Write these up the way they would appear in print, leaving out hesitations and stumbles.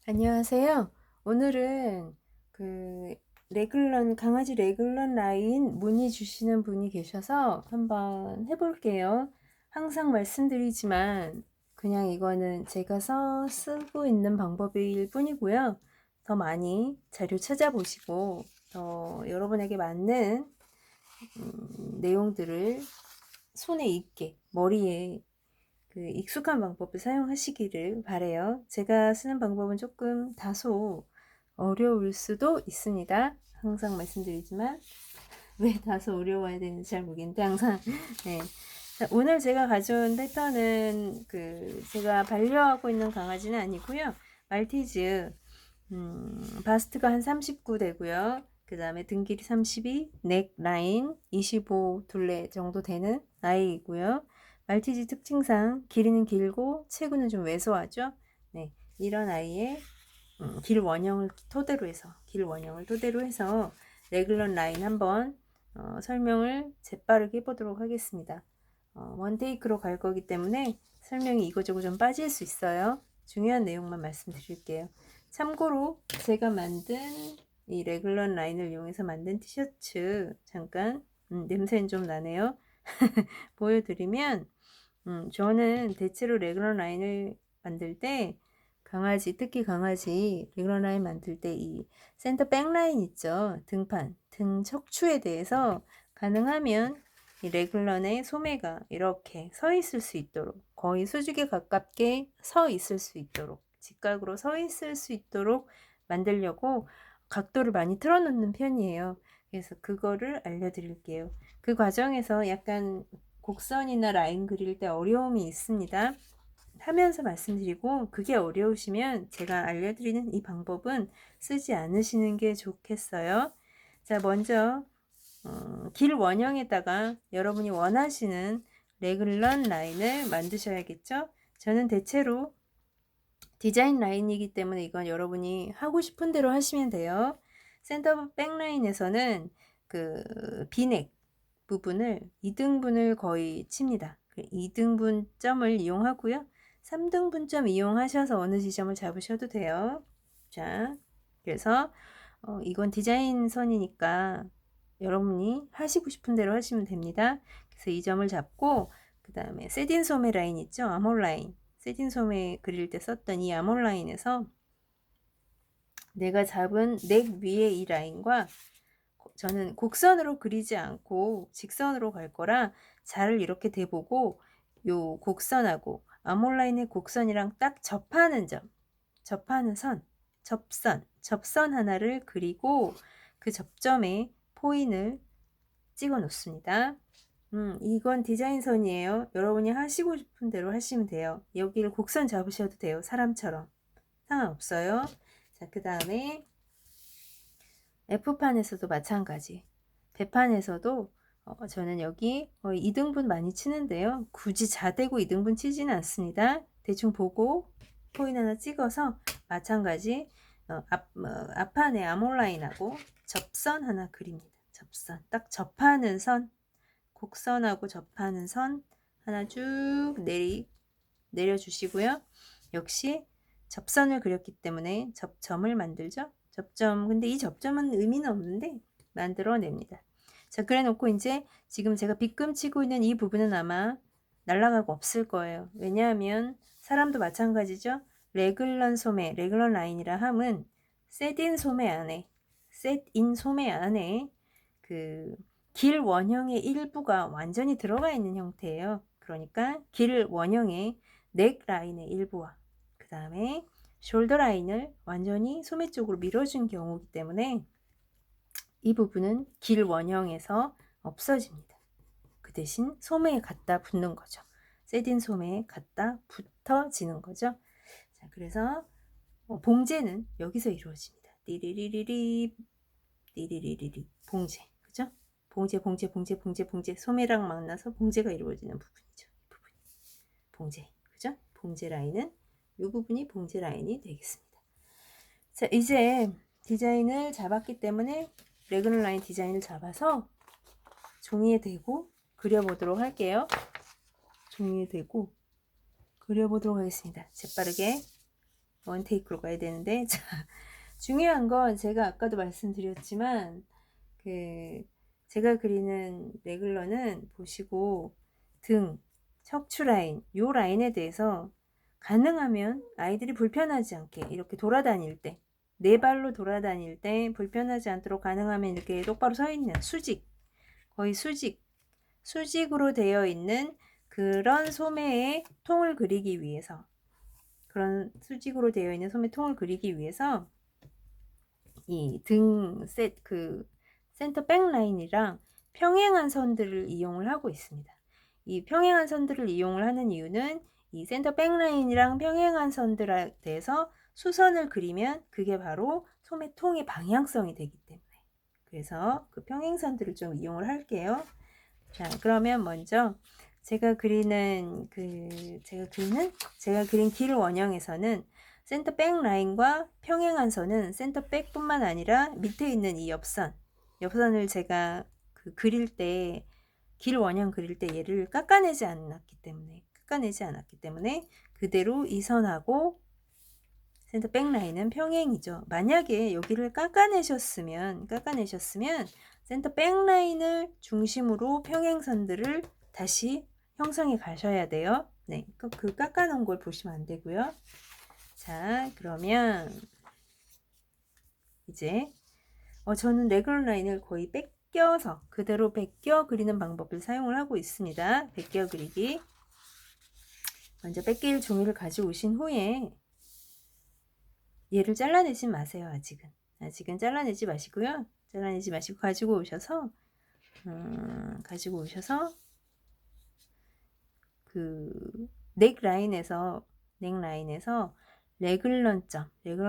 안녕하세요. 오늘은 강아지 레글런 라인 문의 주시는 분이 계셔서 한번 해볼게요. 항상 말씀드리지만 그냥 이거는 제가 쓰고 있는 방법일 뿐이고요. 더 많이 자료 찾아보시고 더 여러분에게 맞는 내용들을 손에 익게 머리에 익숙한 방법을 사용하시기를 바래요. 제가 쓰는 방법은 조금 다소 어려울 수도 있습니다. 항상 말씀드리지만 왜 다소 어려워야 되는지 잘 모르겠는데 항상 네. 자, 오늘 제가 가져온 패턴은 제가 반려하고 있는 강아지는 아니고요. 말티즈 바스트가 한 39 되고요. 그 다음에 등 길이 32, 넥 라인 25 둘레 정도 되는 아이이고요. 말티즈 특징상 길이는 길고 체구는 좀 왜소하죠. 네, 이런 아이의 길 원형을 토대로 해서 레글런 라인 한번 설명을 재빠르게 해보도록 하겠습니다. 원테이크로 갈 거기 때문에 설명이 이거저거 좀 빠질 수 있어요. 중요한 내용만 말씀드릴게요. 참고로 제가 만든 이 레글런 라인을 이용해서 만든 티셔츠 잠깐 냄새는 좀 나네요. 보여드리면 저는 대체로 레글런 라인을 만들 때 특히 강아지 레글런 라인 만들 때 이 센터 백 라인 있죠. 등판, 등 척추에 대해서 가능하면 이 레글런의 소매가 이렇게 서 있을 수 있도록 거의 수직에 가깝게 서 있을 수 있도록 직각으로 서 있을 수 있도록 만들려고 각도를 많이 틀어 놓는 편이에요. 그래서 그거를 알려드릴게요. 그 과정에서 약간 곡선이나 라인 그릴 때 어려움이 있습니다. 하면서 말씀드리고 그게 어려우시면 제가 알려드리는 이 방법은 쓰지 않으시는 게 좋겠어요. 자, 먼저 길 원형에다가 여러분이 원하시는 레글런 라인을 만드셔야겠죠. 저는 대체로 디자인 라인이기 때문에 이건 여러분이 하고 싶은 대로 하시면 돼요. 센터 백 라인에서는 비넥 부분을 2등분을 거의 칩니다. 2등분점을 이용하고요. 3등분점 이용하셔서 어느 지점을 잡으셔도 돼요. 자, 그래서 이건 디자인 선이니까 여러분이 하시고 싶은 대로 하시면 됩니다. 그래서 이 점을 잡고 그 다음에 세딘 소매 라인 있죠? 아몰 라인. 세딘 소매 그릴 때 썼던 이 아몰 라인에서 내가 잡은 넥 위에 이 라인과 저는 곡선으로 그리지 않고 직선으로 갈 거라 자를 이렇게 대보고 요 곡선하고 아몰라인의 곡선이랑 딱 접하는 접선 하나를 그리고 그 접점에 포인을 찍어 놓습니다. 이건 디자인선이에요. 여러분이 하시고 싶은 대로 하시면 돼요. 여기를 곡선 잡으셔도 돼요. 사람처럼. 상관없어요. 자, 그 다음에 F판에서도 마찬가지. 배판에서도 저는 여기 2등분 많이 치는데요. 굳이 자대고 2등분 치지는 않습니다. 대충 보고 포인 하나 찍어서 마찬가지 앞판에 아몰라인하고 접선 하나 그립니다. 접선. 딱 접하는 선. 곡선하고 접하는 선 하나 쭉 내려주시고요. 역시 접선을 그렸기 때문에 접점을 만들죠. 접점. 근데 이 접점은 의미는 없는데 만들어냅니다. 자, 그래 놓고 이제 지금 제가 빗금 치고 있는 이 부분은 아마 날아가고 없을 거예요. 왜냐하면 사람도 마찬가지죠. 레글런 소매, 레글런 라인이라 함은 셋인 소매 안에 길 원형의 일부가 완전히 들어가 있는 형태예요. 그러니까 길 원형의 넥 라인의 일부와 그 다음에 숄더 라인을 완전히 소매 쪽으로 밀어준 경우이기 때문에 이 부분은 길 원형에서 없어집니다. 그 대신 소매에 갖다 붙는 거죠. 세딘 소매에 갖다 붙어지는 거죠. 자, 그래서 봉제는 여기서 이루어집니다. 띠리리리리 띠리리리리 봉제. 그죠? 봉제 소매랑 만나서 봉제가 이루어지는 부분이죠. 이 부분이 봉제. 그죠? 봉제 라인은 이 부분이 봉제 라인이 되겠습니다. 자, 이제 디자인을 잡았기 때문에 레그널 라인 디자인을 잡아서 종이에 대고 그려보도록 할게요. 종이에 대고 그려보도록 하겠습니다. 재빠르게 원테이크로 가야 되는데 자, 중요한 건 제가 아까도 말씀드렸지만 제가 그리는 레글러는 보시고 등, 척추 라인, 요 라인에 대해서 가능하면 아이들이 불편하지 않게 이렇게 돌아다닐 때, 네 발로 돌아다닐 때 불편하지 않도록 가능하면 이렇게 똑바로 서 있는 수직, 거의 수직으로 되어 있는 그런 소매의 통을 그리기 위해서, 그런 수직으로 되어 있는 소매 통을 그리기 위해서 이 등 센터 백 라인이랑 평행한 선들을 이용을 하고 있습니다. 이 평행한 선들을 이용을 하는 이유는 이 센터 백 라인이랑 평행한 선들에 대해서 수선을 그리면 그게 바로 소매통의 방향성이 되기 때문에, 그래서 그 평행선들을 좀 이용을 할게요. 자, 그러면 먼저 제가 그린 길 원형에서는 센터 백 라인과 평행한 선은 센터 백뿐만 아니라 밑에 있는 이 옆선을 제가 그릴 때, 길 원형 그릴 때 얘를 깎아내지 않았기 때문에 그대로 이 선하고 센터 백 라인은 평행이죠. 만약에 여기를 깎아내셨으면 센터 백 라인을 중심으로 평행선들을 다시 형성해 가셔야 돼요. 네, 그 깎아놓은 걸 보시면 안 되고요. 자, 그러면 이제 저는 레귤러 라인을 거의 그대로 뺏겨 그리는 방법을 사용을 하고 있습니다. 뺏겨 그리기. 먼저 뺏길 종이를 가지고 오신 후에 얘를 잘라내지 마세요. 아직은 잘라내지 마시고요. 잘라내지 마시고 가지고 오셔서 그 넥 라인에서 레귤러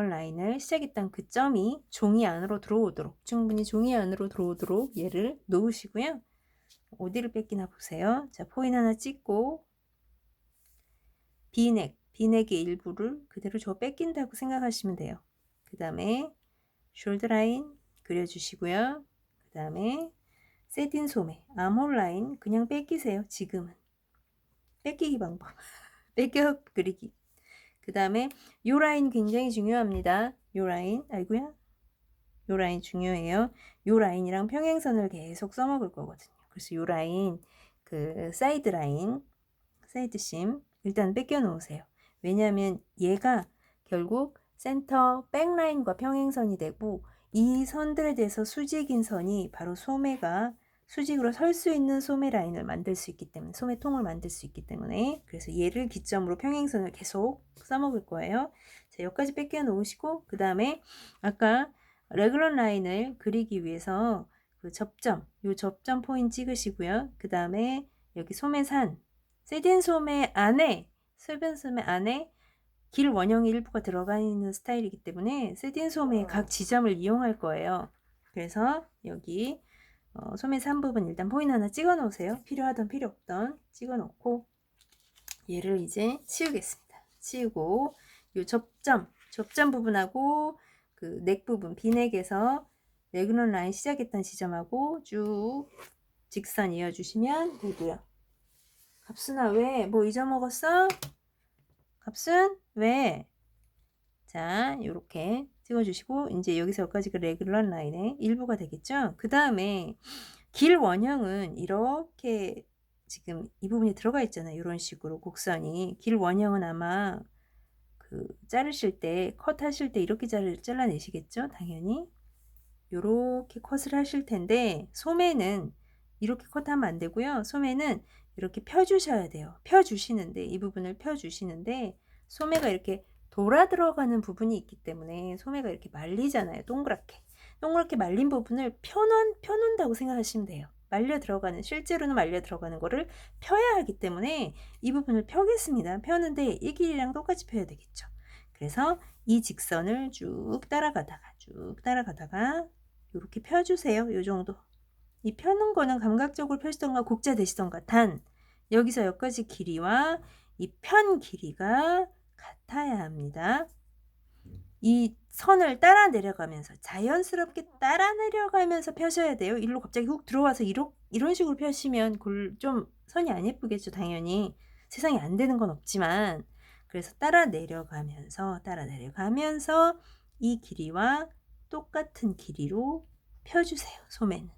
라인을 시작했던 그 점이 종이 안으로 들어오도록, 충분히 종이 안으로 들어오도록 얘를 놓으시고요. 어디를 뺏기나 보세요. 자, 포인 하나 찍고 비넥의 일부를 그대로 뺏긴다고 생각하시면 돼요. 그 다음에 숄더 라인 그려주시고요. 그 다음에 세틴 소매, 아몰 라인 그냥 뺏기세요. 지금은 뺏기기 방법 뺏겨 그리기. 그 다음에 요 라인 굉장히 중요합니다. 요 라인 중요해요. 요 라인이랑 평행선을 계속 써먹을 거거든요. 그래서 요 라인, 그 사이드 심 일단 뺏겨 놓으세요. 왜냐하면 얘가 결국 센터 백라인과 평행선이 되고, 이 선들에 대해서 수직인 선이 바로 소매가 수직으로 설 수 있는 소매 라인을 만들 수 있기 때문에, 소매통을 만들 수 있기 때문에, 그래서 얘를 기점으로 평행선을 계속 써먹을 거예요. 자, 여기까지 뺏겨 놓으시고, 그 다음에 아까 레귤러 라인을 그리기 위해서 그 접점 포인트 찍으시고요. 그 다음에 여기 소매산, 세딘 소매 안에 길 원형의 일부가 들어가 있는 스타일이기 때문에 세딘 소매의 각 지점을 이용할 거예요. 그래서 여기 소매산 부분 일단 포인트 하나 찍어 놓으세요. 필요하던 필요 없던 찍어 놓고 얘를 이제 치우겠습니다. 치우고 이 접점 부분하고 그 넥 부분, 비넥에서 레귤러 라인 시작했던 지점하고 쭉 직선 이어주시면 되고요. 갑순아, 왜? 뭐 잊어먹었어? 갑순? 왜? 자, 요렇게 찍어주시고, 이제 여기서 여기까지 그 레귤러 라인의 일부가 되겠죠? 그 다음에 길 원형은 이렇게 지금 이 부분이 들어가 있잖아요. 이런 식으로 곡선이. 길 원형은 아마 자르실 때, 컷 하실 때 이렇게 잘라내시겠죠? 당연히. 요렇게 컷을 하실 텐데, 소매는 이렇게 컷하면 안 되고요. 소매는 이렇게 펴주셔야 돼요. 이 부분을 펴주시는데, 소매가 이렇게 돌아 들어가는 부분이 있기 때문에 소매가 이렇게 말리잖아요. 동그랗게 말린 부분을 펴놓는다고 생각하시면 돼요. 실제로는 말려 들어가는 거를 펴야 하기 때문에 이 부분을 펴겠습니다. 펴는데 이 길이랑 똑같이 펴야 되겠죠. 그래서 이 직선을 쭉 따라가다가 이렇게 펴주세요. 요 정도. 이 펴는 거는 감각적으로 펴시던가 곡자 되시던가, 단 여기서 여기까지 길이와 이 편 길이가 같아야 합니다. 이 선을 자연스럽게 따라 내려가면서 펴셔야 돼요. 일로 갑자기 훅 들어와서 이런 식으로 펴시면 좀 선이 안 예쁘겠죠. 당연히 세상에 안 되는 건 없지만, 그래서 따라 내려가면서 이 길이와 똑같은 길이로 펴주세요. 소매는.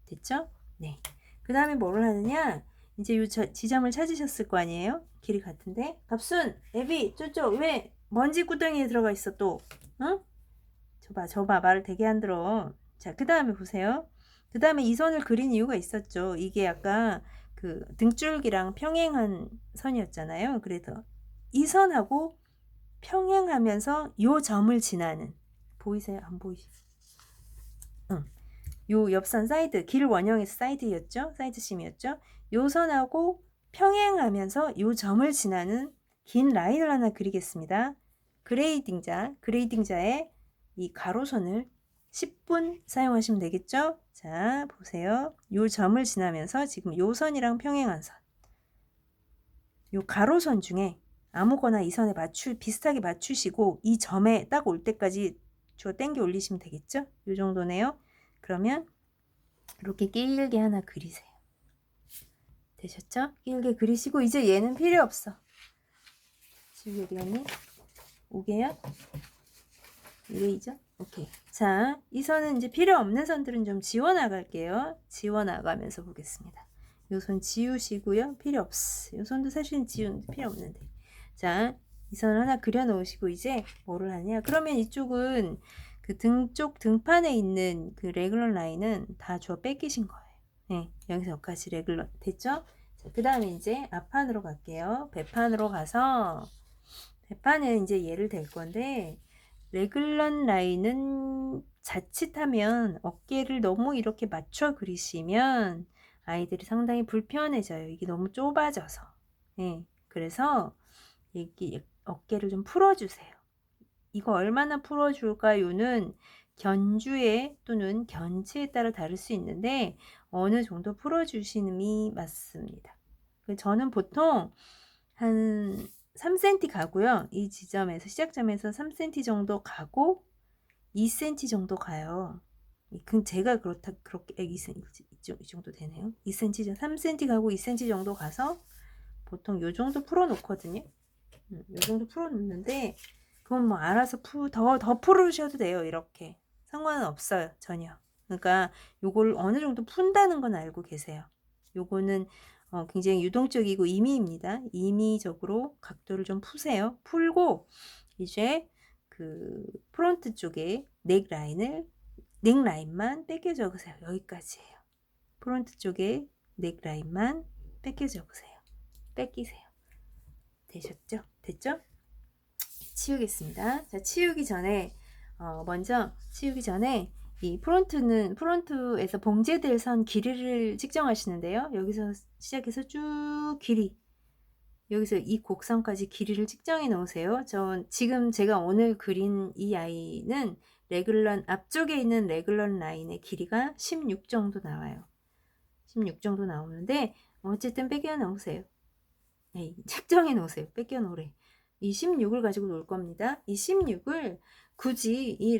됐죠? 네. 그 다음에 뭐를 하느냐? 이제 요 지점을 찾으셨을 거 아니에요? 길이 같은데. 갑순, 애비, 쪼쪼, 왜 먼지 구덩이에 들어가 있어 또? 응? 저봐, 말을 되게 안 들어. 자, 그 다음에 보세요. 그 다음에 이 선을 그린 이유가 있었죠. 이게 약간 그 등줄기랑 평행한 선이었잖아요. 그래서 이 선하고 평행하면서 요 점을 지나는, 보이세요? 안 보이시죠? 응. 요 옆선 사이드, 길 원형에서 사이드였죠? 사이드 심이었죠? 요 선하고 평행하면서 요 점을 지나는 긴 라인을 하나 그리겠습니다. 그레이딩자의 이 가로선을 10분 사용하시면 되겠죠? 자, 보세요. 요 점을 지나면서 지금 요 선이랑 평행한 선, 요 가로선 중에 아무거나 이 선에 비슷하게 맞추시고 이 점에 딱 올 때까지 주어 당겨 올리시면 되겠죠? 요 정도네요. 그러면 이렇게 길게 하나 그리세요. 되셨죠? 길게 그리시고 이제 얘는 필요 없어. 지우개 어디 갔니? 5개야? 2개이죠? 오케이. 자, 이 선은 이제 필요 없는 선들은 좀 지워 나갈게요. 지워 나가면서 보겠습니다. 요 선 지우시고요. 필요 없어. 요 선도 사실은 지우는 필요 없는데. 자, 이 선을 하나 그려 놓으시고 이제 뭐를 하냐? 그러면 이쪽은 그 등판에 있는 그 레귤러 라인은 다 주어 뺏기신 거예요. 네, 여기서 여기까지 레귤러 됐죠? 그 다음에 이제 앞판으로 갈게요. 배판으로 가서 배판은 이제 얘를 댈 건데 레귤러 라인은 자칫하면 어깨를 너무 이렇게 맞춰 그리시면 아이들이 상당히 불편해져요. 이게 너무 좁아져서. 네, 그래서 이게 어깨를 좀 풀어주세요. 이거 얼마나 풀어줄까요는 견주에 또는 견치에 따라 다를 수 있는데 어느 정도 풀어주시는이 맞습니다. 저는 보통 한 3cm 가고요. 이 지점에서 시작점에서 3cm 정도 가고 2cm 정도 가요. 제가 그렇게 2cm 이 정도 되네요. 2cm, 3cm 가고 2cm 정도 가서 보통 요 정도 풀어 놓거든요. 요 정도 풀어 놓는데 그건 뭐 알아서 더 풀으셔도 돼요. 이렇게 상관은 없어요. 전혀. 그러니까 요걸 어느 정도 푼다는 건 알고 계세요. 요거는 굉장히 유동적이고 임의입니다. 임의적으로 각도를 좀 푸세요. 풀고 이제 그 프론트 쪽에 넥 라인만 뺏겨 적으세요. 여기까지예요. 프론트 쪽에 넥 라인만 뺏겨 적으세요. 뺏기세요. 되셨죠? 됐죠? 치우겠습니다. 자, 먼저 치우기 전에 이 프론트에서 봉제될 선 길이를 측정하시는데요. 여기서 시작해서 쭉 여기서 이 곡선까지 길이를 측정해 놓으세요. 지금 제가 오늘 그린 이 아이는 앞쪽에 있는 레귤러 라인의 길이가 16 정도 나와요. 16 정도 나오는데 어쨌든 뺏겨 놓으세요. 네, 측정해 놓으세요. 뺏겨 놓으래. 이 16을 가지고 놀 겁니다. 이 16을 굳이 이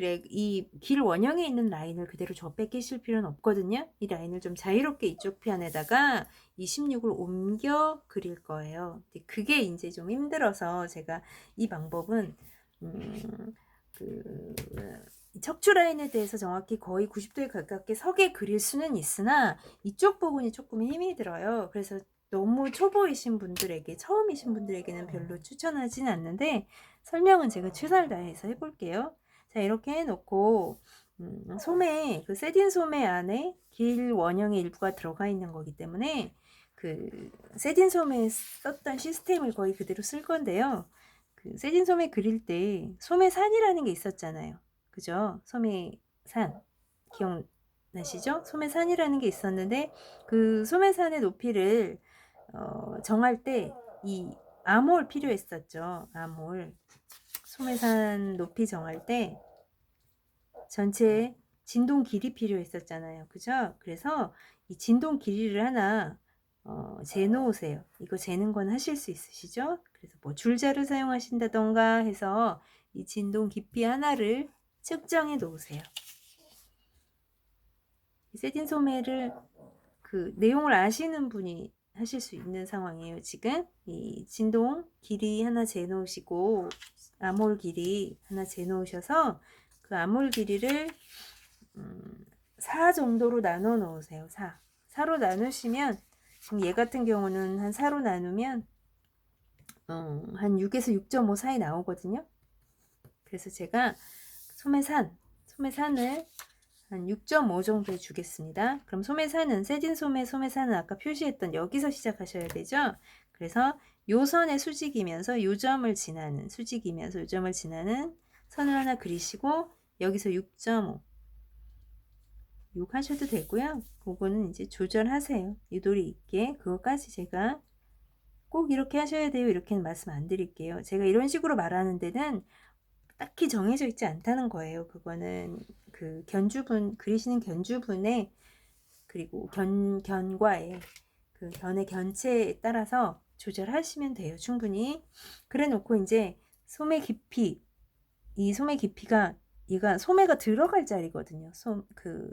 길 원형에 있는 라인을 그대로 뺏기실 필요는 없거든요. 이 라인을 좀 자유롭게 이쪽 편에다가 이 16을 옮겨 그릴 거예요. 그게 이제 좀 힘들어서 제가 이 방법은 척추 라인에 대해서 정확히 거의 90도에 가깝게 서게 그릴 수는 있으나 이쪽 부분이 조금 힘이 들어요. 그래서 너무 초보이신 분들에게, 처음이신 분들에게는 별로 추천하진 않는데 설명은 제가 최선을 다해서 해볼게요. 자, 이렇게 해놓고 그 세딘 소매 안에 길 원형의 일부가 들어가 있는 거기 때문에 그 세딘 소매에 썼던 시스템을 거의 그대로 쓸 건데요. 그 세딘 소매 그릴 때 소매산이라는 게 있었잖아요. 그죠? 소매산 기억나시죠? 소매산이라는 게 있었는데 그 소매산의 높이를 정할 때 이 아몰 필요했었죠. 아몰. 소매산 높이 정할 때 전체 진동 길이 필요했었잖아요. 그죠? 그래서 이 진동 길이를 하나 재놓으세요. 이거 재는 건 하실 수 있으시죠? 그래서 뭐 줄자를 사용하신다던가 해서 이 진동 깊이 하나를 측정해 놓으세요. 이 세딘 소매를 그 내용을 아시는 분이 하실 수 있는 상황이에요. 지금 이 진동 길이 하나 재놓으시고 암홀 길이 하나 재놓으셔서 그 암홀 길이를 4 정도로 나눠 놓으세요. 4로 나누시면 지금 얘 같은 경우는 한 4로 나누면 한 6에서 6.5 사이 나오거든요. 그래서 제가 소매산을 한 6.5 정도에 주겠습니다. 그럼 소매산은 소매산은 아까 표시했던 여기서 시작하셔야 되죠. 그래서 요 선에 수직이면서 요 점을 지나는 선을 하나 그리시고 여기서 6.5 6 하셔도 되고요. 그거는 이제 조절하세요. 유도리 있게. 그거까지 제가 꼭 이렇게 하셔야 돼요. 이렇게는 말씀 안 드릴게요. 제가 이런 식으로 말하는 데는 딱히 정해져 있지 않다는 거예요. 그거는 그 그리시는 견주분의 그리고 견과의 그 견의 견체에 따라서 조절하시면 돼요. 충분히. 그래 놓고 이제 소매 깊이가 얘가 소매가 들어갈 자리거든요.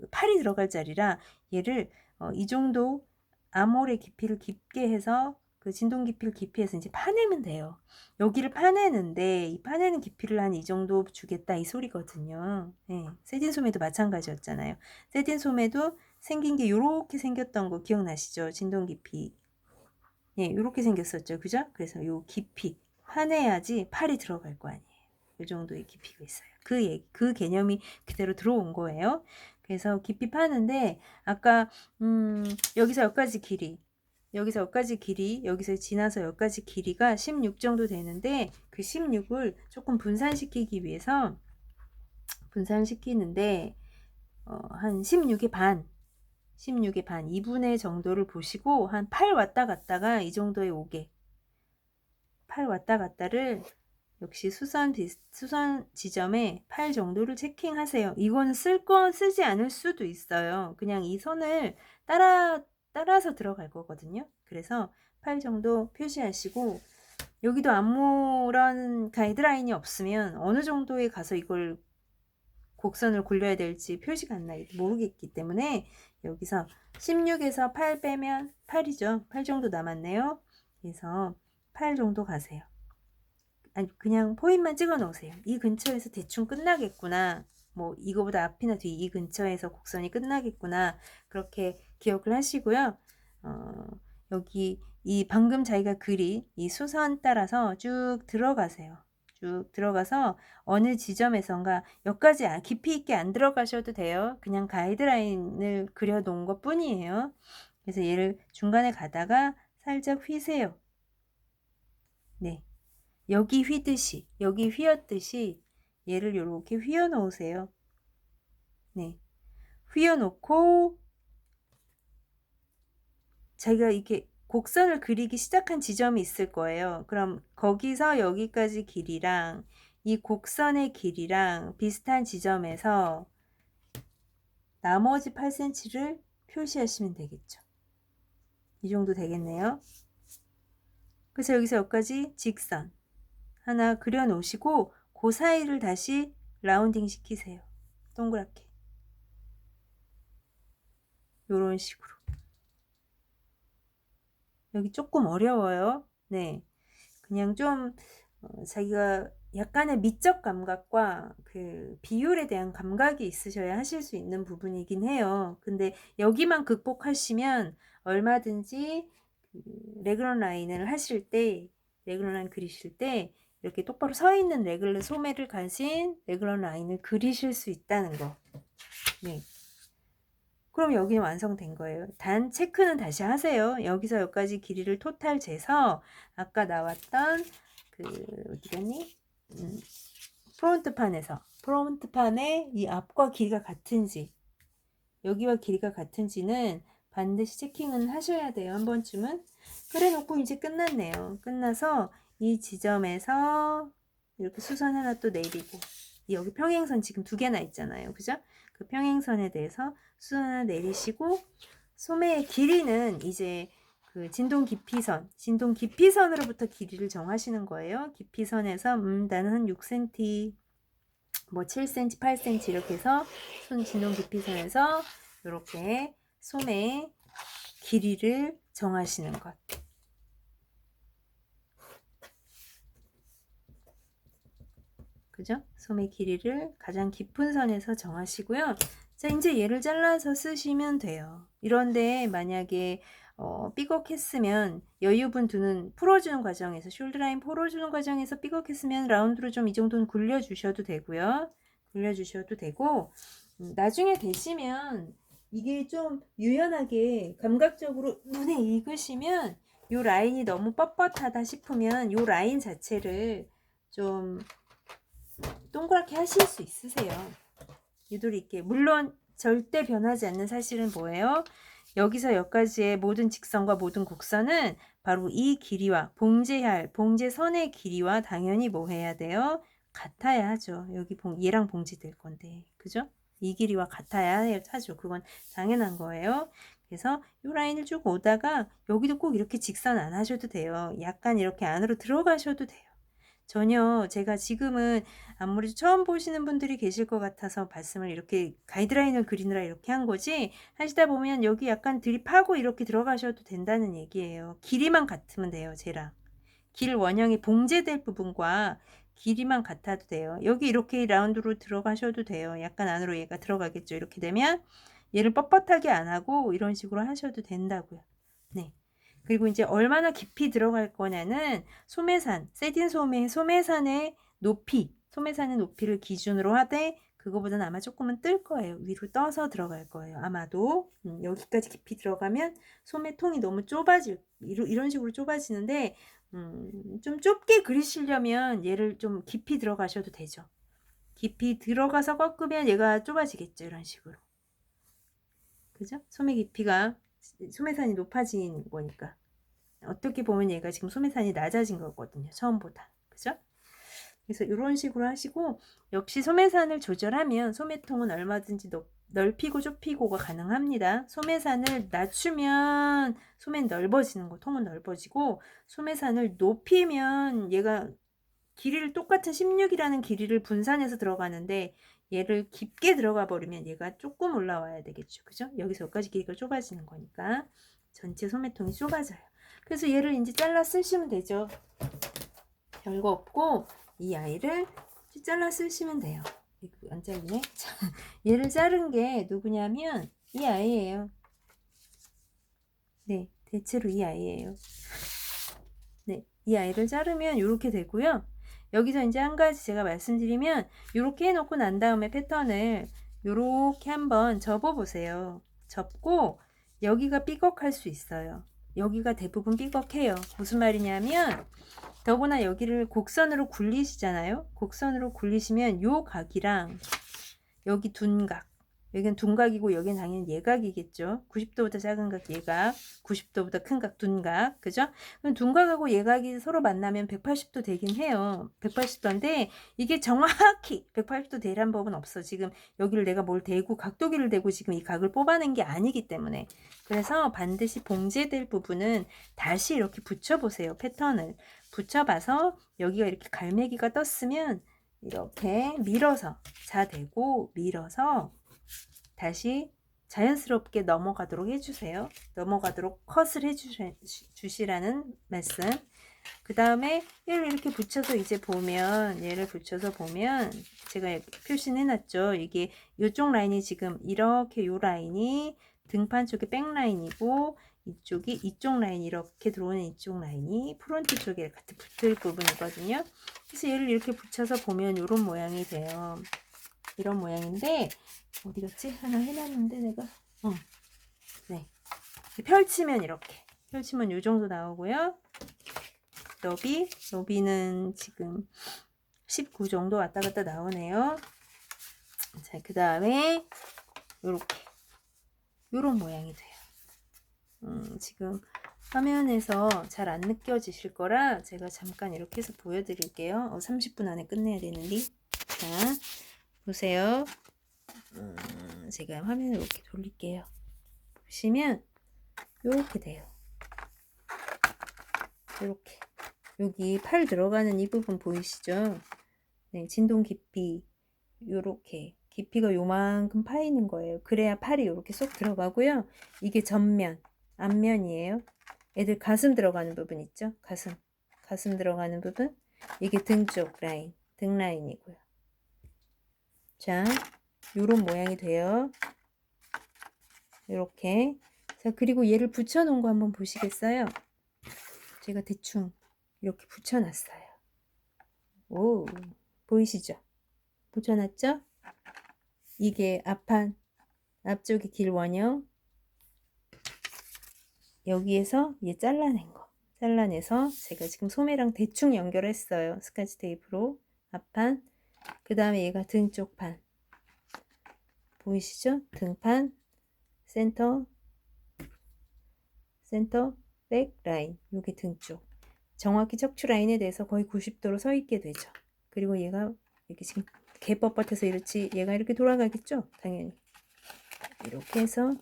팔이 들어갈 자리라 얘를 이 정도 암홀의 깊이를 깊게 해서 그 진동 깊이를 깊이 해서 이제 파내면 돼요. 여기를 파내는데 이 파내는 깊이를 한 이 정도 주겠다 이 소리거든요. 네, 세딘 소매도 마찬가지였잖아요. 세딘 소매도 생긴 게 요렇게 생겼던 거 기억나시죠? 진동 깊이. 예, 요렇게 생겼었죠. 그죠? 그래서 요 깊이 파내야지 팔이 들어갈 거 아니에요. 이 정도의 깊이가 있어요. 그 개념이 그대로 들어온 거예요. 그래서 깊이 파는데 아까 여기서 여기까지 길이 여기서 지나서 여기까지 길이가 16 정도 되는데 그 16을 조금 분산시키기 위해서 분산시키는데 한 16의 반 2분의 정도를 보시고 한 8 왔다 갔다가 이 정도에 오게 8 왔다 갔다를 역시 수선 지점에 8 정도를 체킹하세요. 이건 쓰지 않을 수도 있어요. 그냥 이 선을 따라서 들어갈 거거든요. 그래서 8 정도 표시하시고 여기도 아무런 가이드라인이 없으면 어느 정도에 가서 이걸 곡선을 굴려야 될지 표시가 안 나요. 모르겠기 때문에 여기서 16에서 8 빼면 8이죠. 8 정도 남았네요. 그래서 8 정도 가세요. 아니 그냥 포인트만 찍어 놓으세요. 이 근처에서 대충 끝나겠구나. 뭐 이거보다 앞이나 뒤 이 근처에서 곡선이 끝나겠구나. 그렇게 기억을 하시고요. 여기 이 방금 자기가 이 수선 따라서 쭉 들어가세요. 쭉 들어가서 어느 지점에선가 여기까지 깊이 있게 안 들어가셔도 돼요. 그냥 가이드라인을 그려 놓은 것 뿐이에요. 그래서 얘를 중간에 가다가 살짝 휘세요. 네. 여기 휘었듯이 얘를 이렇게 휘어 놓으세요. 네. 휘어 놓고 자기가 이렇게 곡선을 그리기 시작한 지점이 있을 거예요. 그럼 거기서 여기까지 길이랑 이 곡선의 길이랑 비슷한 지점에서 나머지 8cm를 표시하시면 되겠죠. 이 정도 되겠네요. 그래서 여기서 여기까지 직선 하나 그려 놓으시고 그 사이를 다시 라운딩 시키세요. 동그랗게. 요런 식으로. 여기 조금 어려워요. 네. 그냥 좀 자기가 약간의 미적 감각과 그 비율에 대한 감각이 있으셔야 하실 수 있는 부분이긴 해요. 근데 여기만 극복하시면 얼마든지 그 레그런 라인을 레그런 라인 그리실 때 이렇게 똑바로 서 있는 소매를 가진 레그런 라인을 그리실 수 있다는 거. 네. 그럼 여기는 완성된 거예요. 단 체크는 다시 하세요. 여기서 여기까지 길이를 토탈 재서 아까 나왔던 그 어디 갔니? 프론트 판에 이 앞과 길이가 같은지 여기와 길이가 같은지는 반드시 체킹은 하셔야 돼요. 한 번쯤은. 그래 놓고 이제 끝났네요. 끝나서 이 지점에서 이렇게 수선 하나 또 내리고 여기 평행선 지금 2개나 있잖아요. 그죠? 그 평행선에 대해서 수선 하나 내리시고 소매의 길이는 이제 그 진동 깊이선으로부터 길이를 정하시는 거예요. 깊이선에서 나는 한 6cm 뭐 7cm, 8cm 이렇게 해서 진동 깊이선에서 이렇게 소매의 길이를 정하시는 것. 그죠? 소매 길이를 가장 깊은 선에서 정하시고요. 자, 이제 얘를 잘라서 쓰시면 돼요. 이런데 만약에 삐걱했으면 여유분 두는 풀어주는 과정에서 숄더라인 풀어주는 과정에서 삐걱했으면 라운드로 좀 이 정도는 굴려주셔도 되고요. 굴려주셔도 되고 나중에 되시면 이게 좀 유연하게 감각적으로 눈에 익으시면 요 라인이 너무 뻣뻣하다 싶으면 요 라인 자체를 좀 동그랗게 하실 수 있으세요. 유도리 있게. 물론 절대 변하지 않는 사실은 뭐예요? 여기서 여기까지의 모든 직선과 모든 곡선은 바로 이 길이와 봉제선의 길이와 당연히 뭐 해야 돼요? 같아야 하죠. 여기 얘랑 봉제될 건데. 그죠? 이 길이와 같아야 하죠. 그건 당연한 거예요. 그래서 이 라인을 쭉 오다가 여기도 꼭 이렇게 직선 안 하셔도 돼요. 약간 이렇게 안으로 들어가셔도 돼요. 전혀 제가 지금은 아무래도 처음 보시는 분들이 계실 것 같아서 말씀을 이렇게 가이드라인을 그리느라 이렇게 한 거지, 하시다 보면 여기 약간 들이파고 이렇게 들어가셔도 된다는 얘기예요. 길이만 같으면 돼요. 쟤랑 길 원형이 봉제될 부분과 길이만 같아도 돼요. 여기 이렇게 라운드로 들어가셔도 돼요. 약간 안으로 얘가 들어가겠죠. 이렇게 되면 얘를 뻣뻣하게 안 하고 이런 식으로 하셔도 된다고요. 네. 그리고 이제 얼마나 깊이 들어갈 거냐는 소매산, 세딘 소매산의 소매산의 높이를 기준으로 하되 그거보다는 아마 조금은 뜰 거예요. 위로 떠서 들어갈 거예요. 아마도 여기까지 깊이 들어가면 소매통이 너무 좁아질 이런 식으로 좁아지는데 좀 좁게 그리시려면 얘를 좀 깊이 들어가셔도 되죠. 깊이 들어가서 꺾으면 얘가 좁아지겠죠. 이런 식으로. 그죠? 소매 깊이가 소매산이 높아진 거니까. 어떻게 보면 얘가 지금 소매산이 낮아진 거거든요. 처음보다. 그죠? 그래서 이런 식으로 하시고, 역시 소매산을 조절하면 소매통은 얼마든지 넓히고 좁히고가 가능합니다. 소매산을 낮추면 소매는 넓어지는 거, 통은 넓어지고, 소매산을 높이면 얘가 길이를 똑같은 16이라는 길이를 분산해서 들어가는데 얘를 깊게 들어가 버리면 얘가 조금 올라와야 되겠죠. 그죠? 여기서 여기까지 길이가 좁아지는 거니까 전체 소매통이 좁아져요. 그래서 얘를 이제 잘라 쓰시면 되죠. 별거 없고 이 아이를 잘라 쓰시면 돼요. 안 잘리네. 얘를 자른 게 누구냐면 이 아이예요. 네, 대체로 이 아이예요. 네, 이 아이를 자르면 이렇게 되고요. 여기서 이제 한 가지 제가 말씀드리면 이렇게 해놓고 난 다음에 패턴을 이렇게 한번 접어보세요. 접고 여기가 삐걱할 수 있어요. 여기가 대부분 삐걱해요. 무슨 말이냐면 더구나 여기를 곡선으로 굴리시잖아요. 곡선으로 굴리시면 요 각이랑 여기 둔각, 여기는 둔각이고 여기는 당연히 예각이겠죠. 90도보다 작은 각 예각, 90도보다 큰 각 둔각, 그죠? 그럼 둔각하고 예각이 서로 만나면 180도 되긴 해요. 180도인데 이게 정확히 180도 되란 법은 없어. 지금 여기를 내가 뭘 대고 각도기를 대고 지금 이 각을 뽑아낸 게 아니기 때문에. 그래서 반드시 봉제될 부분은 다시 이렇게 붙여보세요. 패턴을 붙여봐서 여기가 이렇게 갈매기가 떴으면 이렇게 밀어서 자대고 밀어서 다시 자연스럽게 넘어가도록 해주세요. 넘어가도록 컷을 해주시라는 말씀. 그 다음에 얘를 이렇게 붙여서 이제 보면, 얘를 붙여서 보면 제가 표시는 해놨죠. 이게 이쪽 라인이 지금 이렇게 요 라인이 등판 쪽에 백 라인이고 이쪽이 이쪽 라인 이렇게 들어오는 이쪽 라인이 프론트 쪽에 같이 붙을 부분이거든요. 그래서 얘를 이렇게 붙여서 보면 이런 모양이 돼요. 이런 모양인데 어디 갔지? 하나 해놨는데 내가 네, 펼치면 이렇게 펼치면 이 정도 나오고요. 너비는 지금 19 정도 왔다 갔다 나오네요. 자, 그 다음에 요렇게 요런 모양이 돼요. 지금 화면에서 잘 안 느껴지실 거라 제가 잠깐 이렇게 해서 보여드릴게요. 30분 안에 끝내야 되는데. 자, 보세요. 제가 화면을 이렇게 돌릴게요. 보시면 요렇게 돼요. 요렇게. 여기 팔 들어가는 이 부분 보이시죠? 네, 진동 깊이 요렇게 깊이가 요만큼 파이는 거예요. 그래야 팔이 요렇게 쏙 들어가고요. 이게 전면, 앞면이에요. 애들 가슴 들어가는 부분 있죠? 가슴 들어가는 부분. 이게 등 쪽 라인, 등 라인이고요. 자, 요런 모양이 돼요. 요렇게. 자, 그리고 얘를 붙여놓은 거 한번 보시겠어요? 제가 대충 이렇게 붙여놨어요. 오, 보이시죠? 붙여놨죠? 이게 앞쪽이 길 원형. 여기에서 얘 잘라낸 거. 잘라내서 제가 지금 소매랑 대충 연결했어요. 스카치 테이프로. 앞판. 그 다음에 얘가 등 쪽 판. 보이시죠? 등판, 센터, 백 라인. 여기 등 쪽. 정확히 척추 라인에 대해서 거의 90도로 서 있게 되죠. 그리고 얘가 이렇게 지금 개뻣뻣해서 이렇지, 얘가 이렇게 돌아가겠죠? 당연히. 이렇게 해서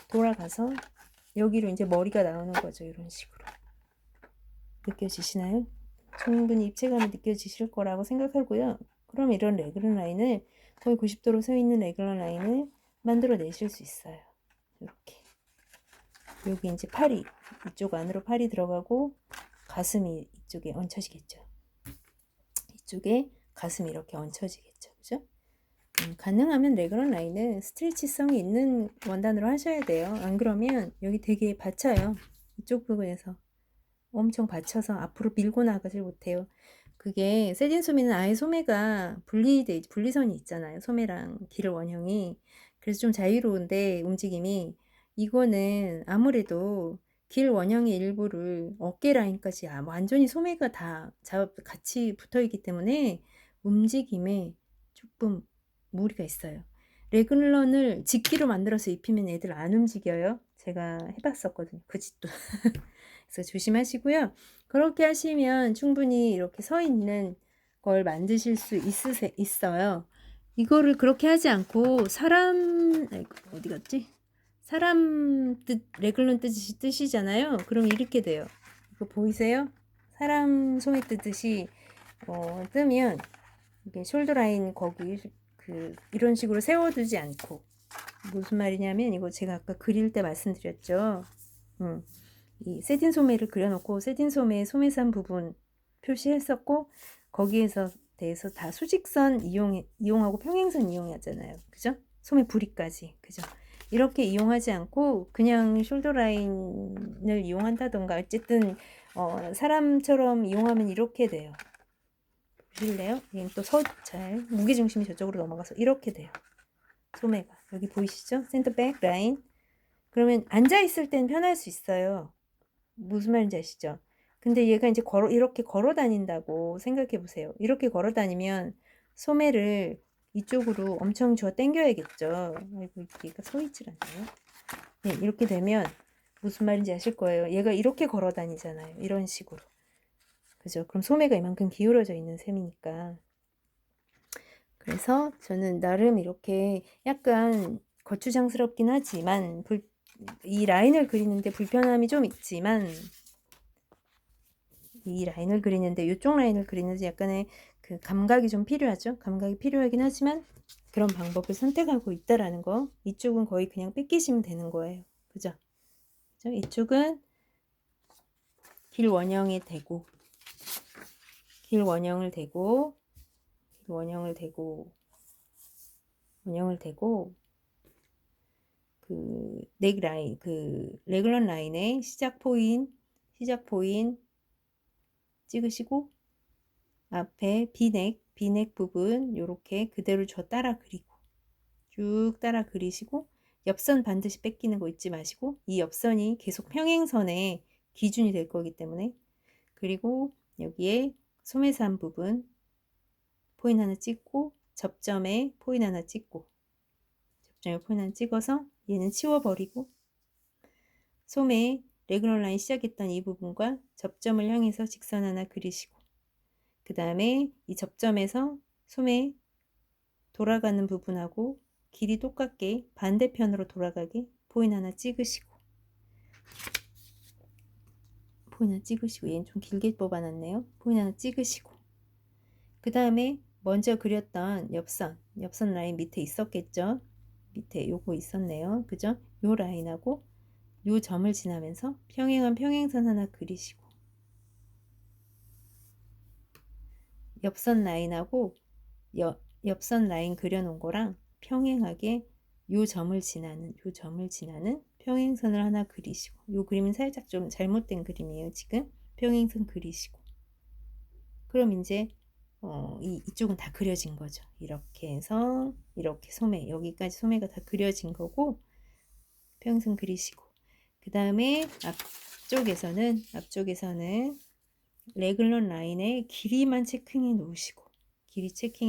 돌아가서 여기로 이제 머리가 나오는 거죠. 이런 식으로. 느껴지시나요? 충분히 입체감이 느껴지실 거라고 생각하고요. 그럼 이런 레귤러 라인을 거의 90도로 서 있는 레귤러 라인을 만들어 내실 수 있어요. 이렇게. 여기 이제 팔이, 이쪽 안으로 팔이 들어가고 가슴이 이쪽에 얹혀지겠죠. 이쪽에 가슴이 이렇게 얹혀지겠죠. 그죠? 가능하면 레귤러 라인은 스트레치성이 있는 원단으로 하셔야 돼요. 안 그러면 여기 되게 받쳐요. 이쪽 부분에서 엄청 받쳐서 앞으로 밀고 나가질 못해요. 그게 세진 소매는 아예 소매가 분리선이 있잖아요. 소매랑 길 원형이. 그래서 좀 자유로운데 움직임이, 이거는 아무래도 길 원형의 일부를 어깨 라인까지 완전히 소매가 다 같이 붙어 있기 때문에 움직임에 조금 무리가 있어요. 레귤런을 직기로 만들어서 입히면 애들 안 움직여요. 제가 해봤었거든요. 그 짓도. 그래서 조심하시고요. 그렇게 하시면 충분히 이렇게 서 있는 걸 만드실 수 있어요. 이거를 그렇게 하지 않고 어디 갔지? 사람 레귤런 뜻이잖아요. 그럼 이렇게 돼요. 이거 보이세요? 사람 소매 뜨듯이 뜨면 이게 숄더 라인 거기 이런 식으로 세워두지 않고, 무슨 말이냐면 이거 제가 아까 그릴 때 말씀드렸죠. 이 세딘 소매를 그려놓고 세딘 소매의 소매산 부분 표시했었고, 거기에서 대해서 다 수직선 이용하고 평행선 이용하잖아요. 그죠? 소매 부리까지. 그죠? 이렇게 이용하지 않고 그냥 숄더 라인을 이용한다던가, 어쨌든 사람처럼 이용하면 이렇게 돼요. 보실래요? 얘는 또 잘 무게중심이 저쪽으로 넘어가서 이렇게 돼요. 소매가 여기 보이시죠? 센터백 라인. 그러면 앉아있을 땐 편할 수 있어요. 무슨 말인지 아시죠? 근데 얘가 이제 이렇게 걸어 다닌다고 생각해 보세요. 이렇게 걸어 다니면 소매를 이쪽으로 엄청 당겨야겠죠. 아이고, 얘가 서 있질 않네요. 네, 이렇게 되면 무슨 말인지 아실 거예요. 얘가 이렇게 걸어 다니잖아요. 이런 식으로. 그죠? 그럼 소매가 이만큼 기울어져 있는 셈이니까. 그래서 저는 나름 이렇게 약간 거추장스럽긴 하지만 이 라인을 그리는데 불편함이 좀 있지만, 이 라인을 그리는데, 이쪽 라인을 그리는데 약간의 그 감각이 좀 필요하죠. 감각이 필요하긴 하지만 그런 방법을 선택하고 있다라는 거. 이쪽은 거의 그냥 뺏기시면 되는 거예요. 그죠? 이쪽은 길 원형이 되고, 길 원형을 대고, 그 넥라인, 그 레귤러 라인의 시작 포인 찍으시고, 앞에 비넥 부분 요렇게 그대로 따라 그리고, 쭉 따라 그리시고, 옆선 반드시 뺏기는 거 잊지 마시고, 이 옆선이 계속 평행선의 기준이 될 거기 때문에. 그리고 여기에 소매산 부분 포인 하나 찍고, 접점에 포인 하나 찍고, 접점에 포인 하나 찍어서 얘는 치워버리고, 소매 레귤러 라인 시작했던 이 부분과 접점을 향해서 직선 하나 그리시고, 그 다음에 이 접점에서 소매 돌아가는 부분하고 길이 똑같게 반대편으로 돌아가게 포인 하나 찍으시고, 얘는 좀 길게 뽑아놨네요. 포인 하나 찍으시고, 그 다음에 먼저 그렸던 옆선 라인 밑에 있었겠죠. 밑에 요거 있었네요. 그죠? 요 라인하고 요 점을 지나면서 평행한 평행선 하나 그리시고, 옆선 라인하고 옆선 라인 그려놓은 거랑 평행하게 요 점을 지나는 평행선을 하나 그리시고, 요 그림은 살짝 좀 잘못된 그림이에요. 지금 평행선 그리시고, 그럼 이제 이쪽은 다 그려진 거죠. 이렇게 해서 이렇게 소매, 여기까지 소매가 다 그려진 거고, 평행선 그리시고, 그 다음에 앞쪽에서는 레글런 라인의 길이만 체킹해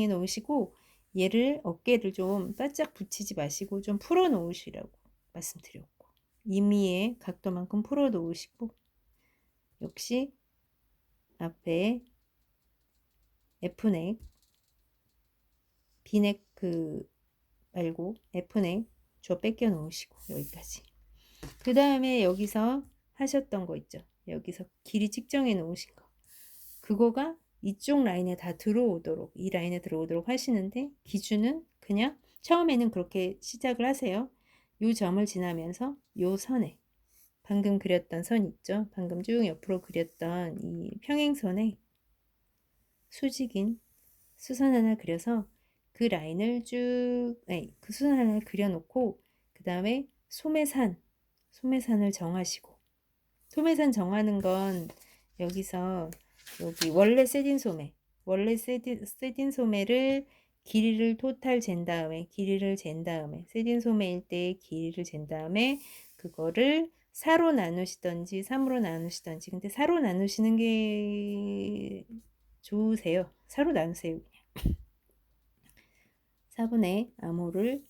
놓으시고, 얘를 어깨를 좀 바짝 붙이지 마시고 좀 풀어 놓으시라고 말씀드렸고, 임의의 각도만큼 풀어 놓으시고, 역시 앞에 F넥, B넥 말고 F넥 저 뺏겨 놓으시고, 여기까지. 그 다음에 여기서 하셨던 거 있죠. 여기서 길이 측정해 놓으신 거, 그거가 이쪽 라인에 다 들어오도록, 이 라인에 들어오도록 하시는데, 기준은 그냥 처음에는 그렇게 시작을 하세요. 요 점을 지나면서 요 선에, 방금 그렸던 선 있죠. 방금 쭉 옆으로 그렸던 이 평행선에 수직인 수선 하나 그려서 그 라인을 그 수선 하나 그려놓고, 그 다음에 소매산을 정하시고, 소매산 정하는 건 여기서 여기 원래 세딘 소매를 길이를 토탈 잰 다음에, 세딘 소매일 때 길이를 잰 다음에 그거를 4로 나누시던지 3으로 나누시던지, 근데 4로 나누시는 게 좋으세요. 4로 나누세요. 그냥 4분의 암호를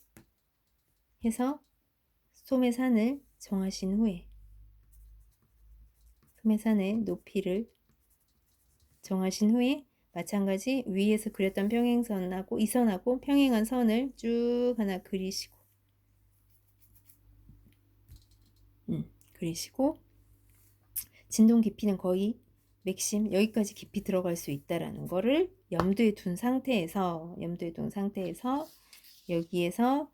해서 소매산을 정하신 후에, 소매산의 높이를 정하신 후에 마찬가지 위에서 그렸던 평행선하고 이 선하고 평행한 선을 쭉 하나 그리시고, 진동 깊이는 거의 맥심 여기까지 깊이 들어갈 수 있다라는 거를 염두에 둔 상태에서 여기에서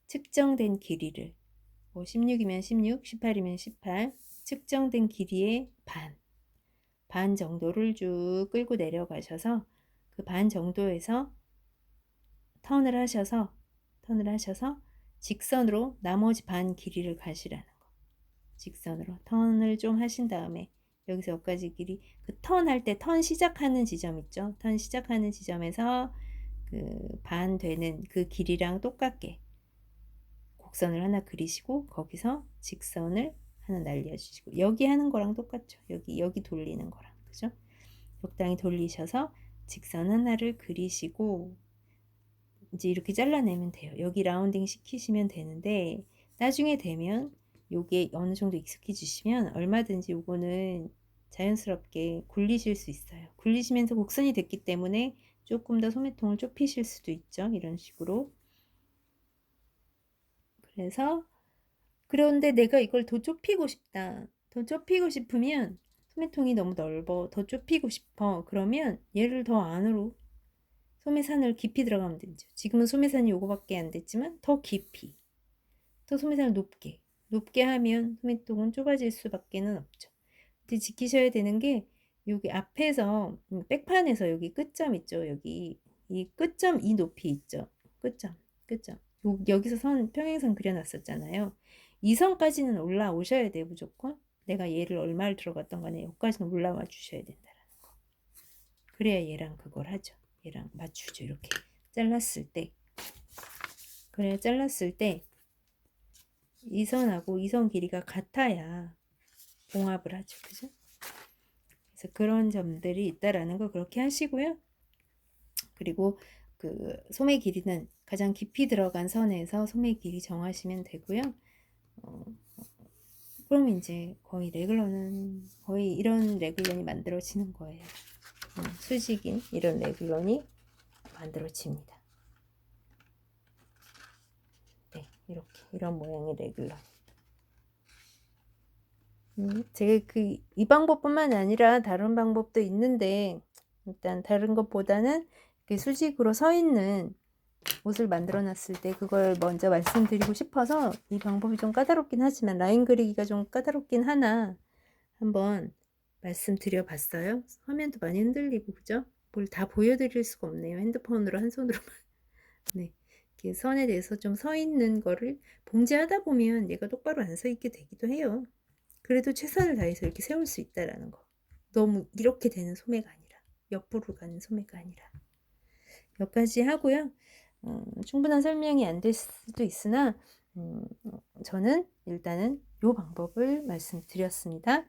측정된 길이를, 뭐 16이면 16, 18이면 18, 측정된 길이의 반 정도를 쭉 끌고 내려가셔서 그 반 정도에서 턴을 하셔서 직선으로 나머지 반 길이를 가시라는 거. 직선으로 턴을 좀 하신 다음에 여기서 여기까지 길이, 그 턴 할 때 턴 시작하는 지점 있죠. 턴 시작하는 지점에서 그 반 되는 그 길이랑 똑같게 곡선을 하나 그리시고, 거기서 직선을 하나 날려주시고, 여기 하는 거랑 똑같죠. 여기 돌리는 거랑, 그죠? 적당히 돌리셔서 직선 하나를 그리시고, 이제 이렇게 잘라내면 돼요. 여기 라운딩 시키시면 되는데, 나중에 되면 요게 어느 정도 익숙해지시면 얼마든지 요거는 자연스럽게 굴리실 수 있어요. 굴리시면서 곡선이 됐기 때문에 조금 더 소매통을 좁히실 수도 있죠. 이런 식으로. 그래서 그런데 내가 이걸 더 좁히고 싶다. 더 좁히고 싶으면, 소매통이 너무 넓어, 더 좁히고 싶어. 그러면 얘를 더 안으로, 소매산을 깊이 들어가면 되죠. 지금은 소매산이 요거밖에 안 됐지만 더 깊이, 더 소매산을 높게 하면 소매통은 좁아질 수밖에는 없죠. 근데 지키셔야 되는 게, 여기 앞에서 백판에서 여기 끝점 있죠. 여기 이 끝점, 이 높이 있죠. 끝점. 여기서 평행선 그려놨었잖아요. 이 선까지는 올라오셔야 돼요. 무조건. 내가 얘를 얼마를 들어갔던 간에 여기까지는 올라와 주셔야 된다는 거. 그래야 얘랑 그걸 하죠. 얘랑 맞추죠. 이렇게 잘랐을 때. 그래야 잘랐을 때 이 선하고 이 선 길이가 같아야 봉합을 하죠. 그죠? 그래서 그런 점들이 있다라는 거 그렇게 하시고요. 그리고 그 소매 길이는 가장 깊이 들어간 선에서 소매 길이 정하시면 되고요. 그럼 이제 거의 이런 레글런이 만들어지는 거예요. 수직인 이런 레글런이 만들어집니다. 네, 이런 모양의 레글런. 제가 이 방법뿐만 아니라 다른 방법도 있는데, 일단 다른 것보다는 수직으로 서 있는 옷을 만들어 놨을 때 그걸 먼저 말씀드리고 싶어서 이 방법이 좀 까다롭긴 하지만 라인 그리기가 좀 까다롭긴 하나 한번 말씀드려 봤어요. 화면도 많이 흔들리고 그죠? 뭘 다 보여드릴 수가 없네요. 핸드폰으로 한 손으로만. 네. 이렇게 선에 대해서 좀 서 있는 거를 봉제하다 보면 얘가 똑바로 안 서 있게 되기도 해요. 그래도 최선을 다해서 이렇게 세울 수 있다라는 거. 너무 이렇게 되는 소매가 아니라 옆으로 가는 소매가 아니라 여기까지 하고요. 충분한 설명이 안 될 수도 있으나 저는 일단은 요 방법을 말씀드렸습니다.